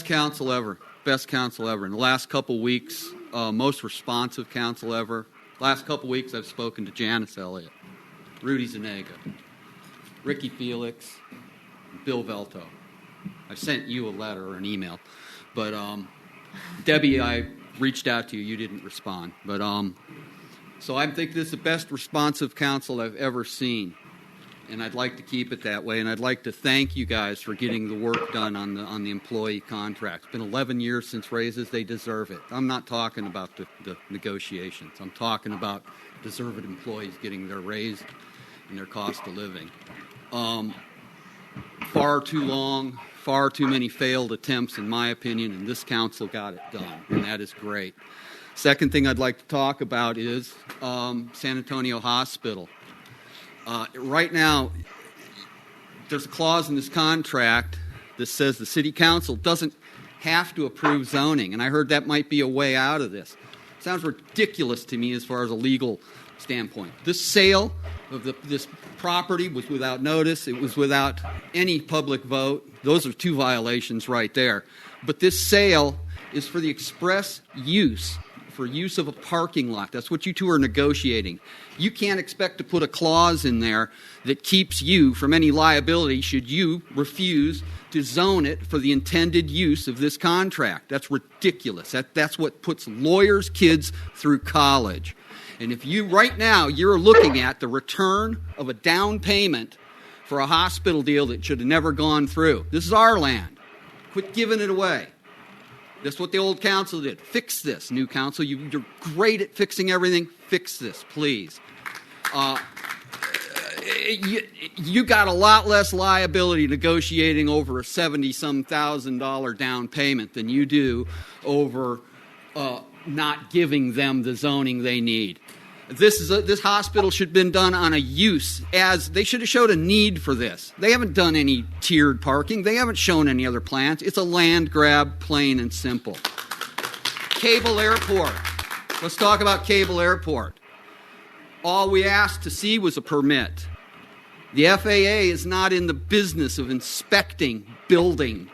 council ever. Best council ever. In the last couple weeks, most responsive council ever. Last couple weeks, I've spoken to Janice Elliott, Rudy Zanega, Ricky Felix, and Bill Velto. I sent you a letter or an email, but Debbie, I reached out to you. You didn't respond, but so I think this is the best responsive council I've ever seen. And I'd like to keep it that way, and I'd like to thank you guys for getting the work done on the employee contract. It's been 11 years since raises. They deserve it. I'm not talking about the negotiations. I'm talking about deserved employees getting their raise and their cost of living. Far too long, far too many failed attempts, in my opinion, and this council got it done, and that is great. Second thing I'd like to talk about is San Antonio Hospital. Right now, there's a clause in this contract that says the city council doesn't have to approve zoning, and I heard that might be a way out of this. It sounds ridiculous to me as far as a legal standpoint. This sale of this property was without notice. It was without any public vote. Those are two violations right there. But this sale is for the express use of a parking lot. That's what you two are negotiating. You can't expect to put a clause in there that keeps you from any liability should you refuse to zone it for the intended use of this contract. That's ridiculous. That's what puts lawyers' kids through college. And if you, right now, you're looking at the return of a down payment for a hospital deal that should have never gone through. This is our land. Quit giving it away. That's what the old council did. Fix this, new council. You're great at fixing everything. Fix this, please. You got a lot less liability negotiating over a $70-some thousand down payment than you do over not giving them the zoning they need. This hospital should have been done on a use, as they should have showed a need for this. They haven't done any tiered parking. They haven't shown any other plans. It's a land grab, plain and simple. Cable Airport. Let's talk about Cable Airport. All we asked to see was a permit. The FAA is not in the business of inspecting buildings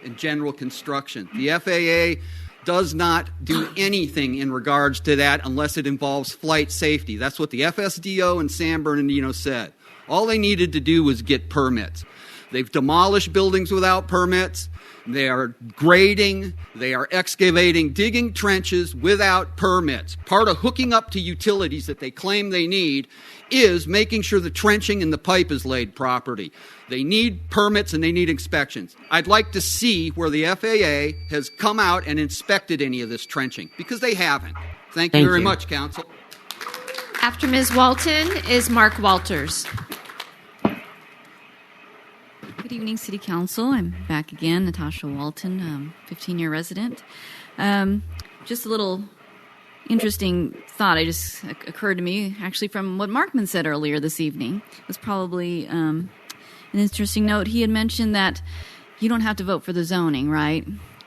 and general construction. The FAA does not do anything in regards to that unless it involves flight safety. That's what the FSDO and San Bernardino said. All they needed to do was get permits. They've demolished buildings without permits. They are grading. They are excavating, digging trenches without permits. Part of hooking up to utilities that they claim they need is making sure the trenching and the pipe is laid properly. They need permits and they need inspections. I'd like to see where the FAA has come out and inspected any of this trenching, because they haven't. Thank you very much, Council. After Ms. Walton is Mark Walters. Good evening, City Council. I'm back again, Natasha Walton, 15-year resident. Just a little interesting thought just occurred to me, actually, from what Markman said earlier this evening. It was probably an interesting note. He had mentioned that you don't have to vote for the zoning, right?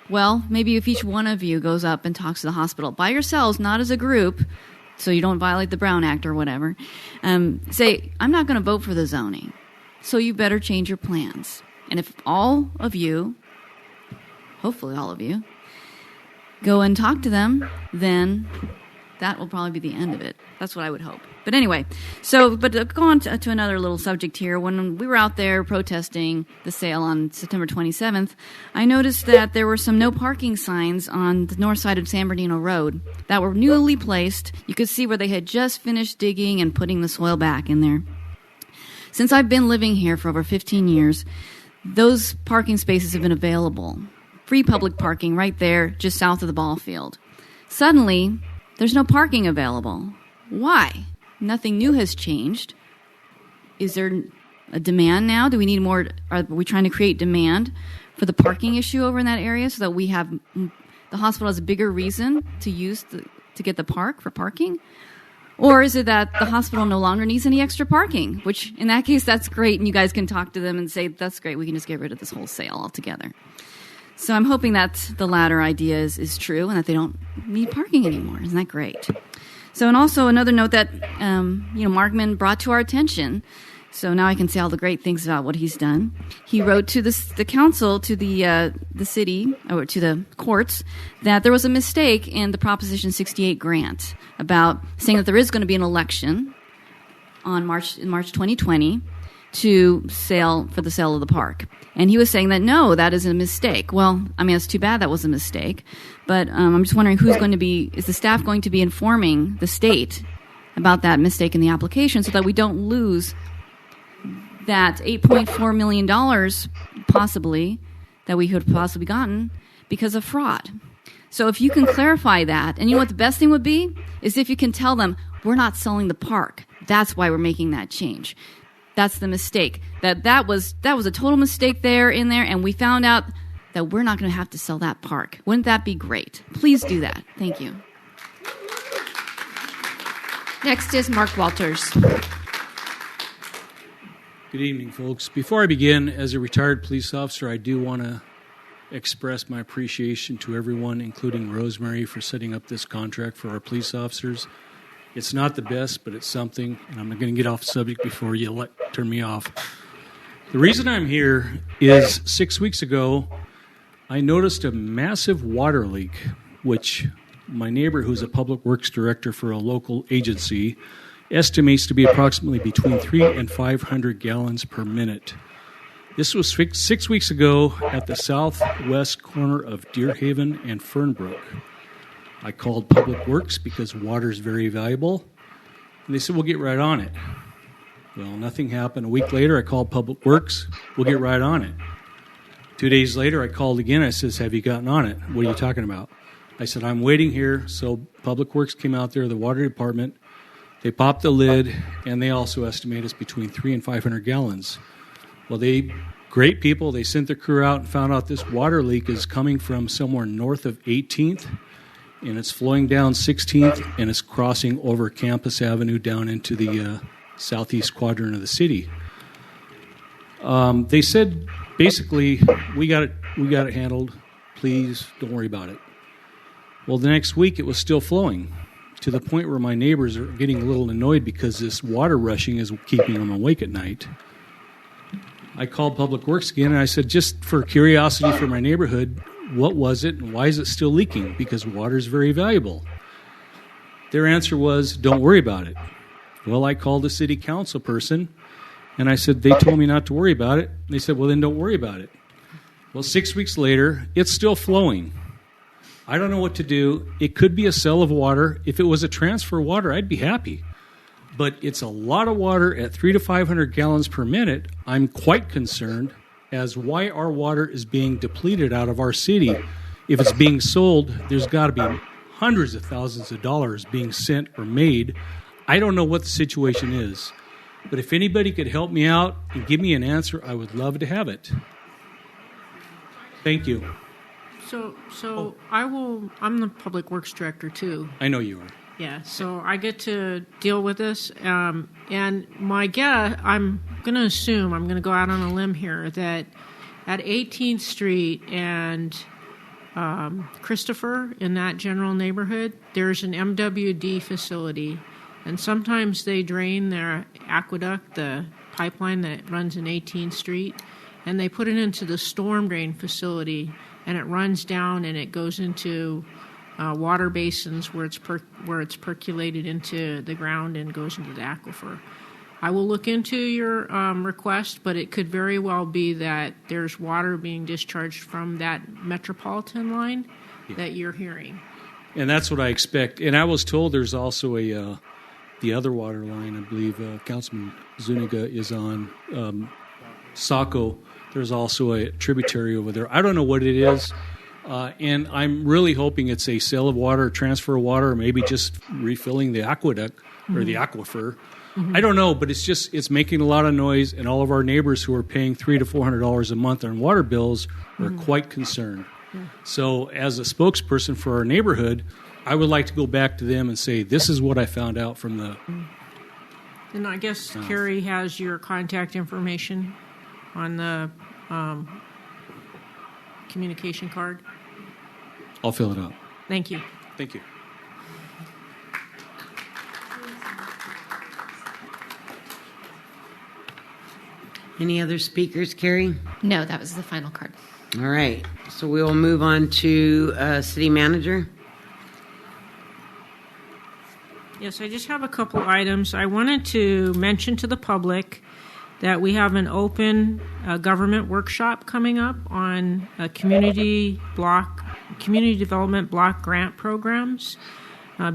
Well, maybe if each one of you goes up and talks to the hospital by yourselves, not as a group, so you don't violate the Brown Act or whatever, say, I'm not going to vote for the zoning, so you better change your plans. And if all of you, hopefully all of you, go and talk to them, then that will probably be the end of it. That's what I would hope. But anyway, but to go on to another little subject here. When we were out there protesting the sale on September 27th, I noticed that there were some no parking signs on the north side of San Bernardino Road that were newly placed. You could see where they had just finished digging and putting the soil back in there. Since I've been living here for over 15 years, those parking spaces have been available. Free public parking right there, just south of the ball field. Suddenly, there's no parking available. Why? Nothing new has changed. Is there a demand now? Do we need more? Are we trying to create demand for the parking issue over in that area so that we have the hospital has a bigger reason to get the park for parking? Or is it that the hospital no longer needs any extra parking? Which, in that case, that's great, and you guys can talk to them and say, that's great, we can just get rid of this whole sale altogether. So I'm hoping that the latter idea is true and that they don't need parking anymore. Isn't that great? So, and also another note that, Markman brought to our attention, So now I can say all the great things about what he's done. He wrote to the council, to the city, or to the courts, that there was a mistake in the Proposition 68 grant about saying that there is going to be an election in March 2020 for the sale of the park. And he was saying that, no, that is a mistake. Well, I mean, it's too bad that was a mistake. But I'm just wondering is the staff going to be informing the state about that mistake in the application so that we don't lose that $8.4 million possibly that we could have possibly gotten because of fraud. So if you can clarify that, and you know what the best thing would be? Is if you can tell them, we're not selling the park. That's why we're making that change. That's the mistake. That was a total mistake in there, and we found out that we're not going to have to sell that park. Wouldn't that be great? Please do that. Thank you. Next is Mark Walters. Good evening, folks. Before I begin, as a retired police officer, I do want to express my appreciation to everyone, including Rosemary, for setting up this contract for our police officers. It's not the best, but it's something, and I'm going to get off subject before you turn me off. The reason I'm here is 6 weeks ago, I noticed a massive water leak, which my neighbor, who's a public works director for a local agency, estimates to be approximately between 300 and 500 gallons per minute. This was 6 weeks ago at the southwest corner of Deerhaven and Fernbrook. I called Public Works because water is very valuable, and they said, we'll get right on it. Well, nothing happened. A week later, I called Public Works. We'll get right on it. 2 days later, I called again. I says, have you gotten on it? What are you talking about? I said, I'm waiting here. So Public Works came out there, the water department. They popped the lid, and they also estimate us between 300 and 500 gallons. Well, great people. They sent their crew out and found out this water leak is coming from somewhere north of 18th, and it's flowing down 16th, and it's crossing over Campus Avenue down into the southeast quadrant of the city. They said, basically, we got it handled. Please don't worry about it. Well, the next week it was still flowing, to the point where my neighbors are getting a little annoyed because this water rushing is keeping them awake at night. I called Public Works again, and I said, just for curiosity for my neighborhood, what was it and why is it still leaking? Because water is very valuable. Their answer was, don't worry about it. Well, I called a city council person, and I said, they told me not to worry about it. They said, well, then don't worry about it. Well, 6 weeks later, it's still flowing. I don't know what to do. It could be a sale of water. If it was a transfer of water, I'd be happy. But it's a lot of water at 300 to 500 gallons per minute. I'm quite concerned as why our water is being depleted out of our city. If it's being sold, there's got to be hundreds of thousands of dollars being sent or made. I don't know what the situation is. But if anybody could help me out and give me an answer, I would love to have it. Thank you. So I'm the public works director too. I know you are. Yeah, so I get to deal with this. And my guess, I'm going to assume, I'm going to go out on a limb here, that at 18th Street and Christopher, in that general neighborhood, there's an MWD facility. And sometimes they drain their aqueduct, the pipeline that runs in 18th Street, and they put it into the storm drain facility, and it runs down and it goes into water basins where it's percolated into the ground and goes into the aquifer. I will look into your request, but it could very well be that there's water being discharged from that metropolitan line that you're hearing. And that's what I expect. And I was told there's also the other water line, I believe Councilman Zuniga is on, Saco. There's also a tributary over there. I don't know what it is. And I'm really hoping it's a sale of water, transfer of water, or maybe just refilling the aqueduct or the aquifer. Mm-hmm. I don't know, but it's making a lot of noise, and all of our neighbors who are paying $300 to $400 a month on water bills are quite concerned. Yeah. So as a spokesperson for our neighborhood, I would like to go back to them and say, this is what I found out from the... And I guess Carrie has your contact information on the communication card. I'll fill it out. Thank you. Thank you. Any other speakers, Carrie? No, that was the final card. All right. So we will move on to City Manager. Yes, I just have a couple items. I wanted to mention to the public that we have an open government workshop coming up on community development block grant programs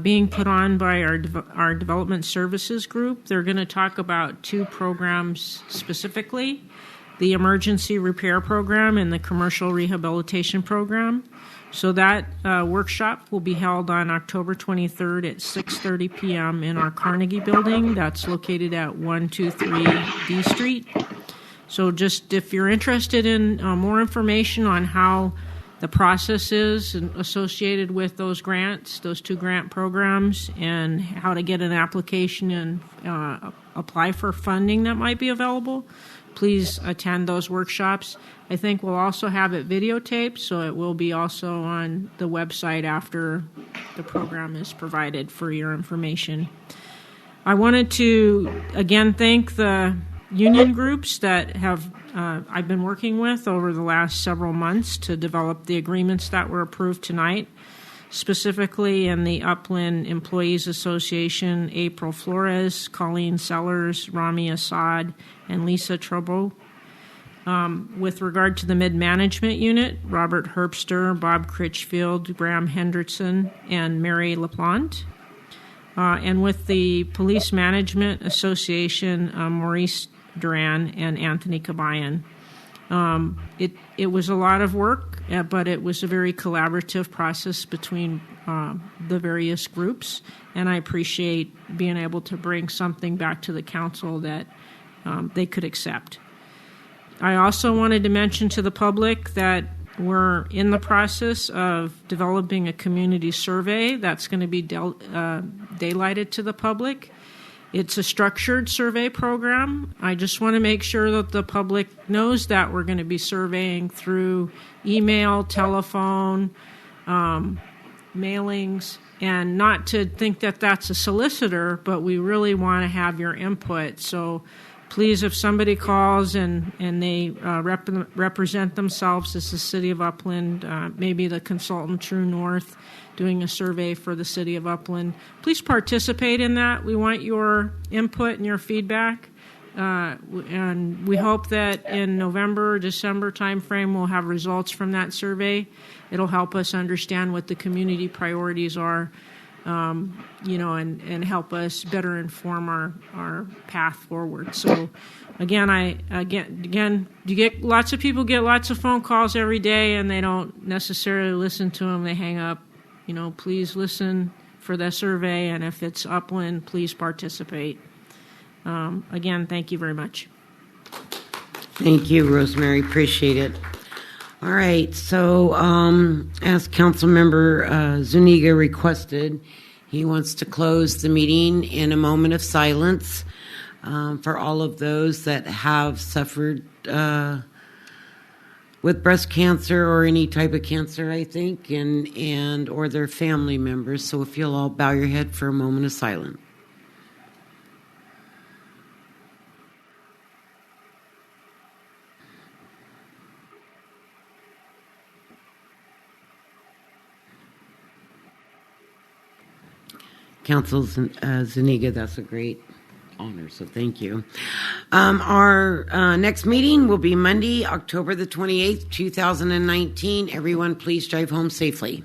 being put on by our development services group. They're going to talk about two programs specifically: the emergency repair program and the commercial rehabilitation program. So that workshop will be held on October 23rd at 6:30 p.m. in our Carnegie building. That's located at 123 D Street. So just if you're interested in more information on how the process is associated with those grants, those two grant programs, and how to get an application and apply for funding that might be available, please attend those workshops. I think we'll also have it videotaped, so it will be also on the website after the program is provided for your information. I wanted to, again, thank the union groups that have I've been working with over the last several months to develop the agreements that were approved tonight, specifically in the Upland Employees Association, April Flores, Colleen Sellers, Rami Assad, and Lisa Trouble. With regard to the mid-management unit, Robert Herbster, Bob Critchfield, Graham Hendrickson, and Mary LaPlante. And with the Police Management Association, Maurice Duran and Anthony Kabayan. It was a lot of work, but it was a very collaborative process between the various groups, and I appreciate being able to bring something back to the council that they could accept. I also wanted to mention to the public that we're in the process of developing a community survey that's going to be daylighted to the public. It's a structured survey program. I just want to make sure that the public knows that we're going to be surveying through email, telephone, mailings, and not to think that that's a solicitor, but we really want to have your input. So please, if somebody calls and they represent themselves as the City of Upland, maybe the consultant True North doing a survey for the City of Upland, please participate in that. We want your input and your feedback. And we hope that in November, December timeframe, we'll have results from that survey. It'll help us understand what the community priorities are, and help us better inform our path forward. So, again, lots of people get lots of phone calls every day, and they don't necessarily listen to them. They hang up. Please listen for the survey, and if it's Upland, please participate. Again, thank you very much. Thank you, Rosemary. Appreciate it. All right. So, as Councilmember Zuniga requested, he wants to close the meeting in a moment of silence for all of those that have suffered with breast cancer or any type of cancer, I think, and or their family members. So if you'll all bow your head for a moment of silence. Council Zuniga, that's a great honor, so thank you. Our next meeting will be Monday, October the 28th, 2019. Everyone, please drive home safely.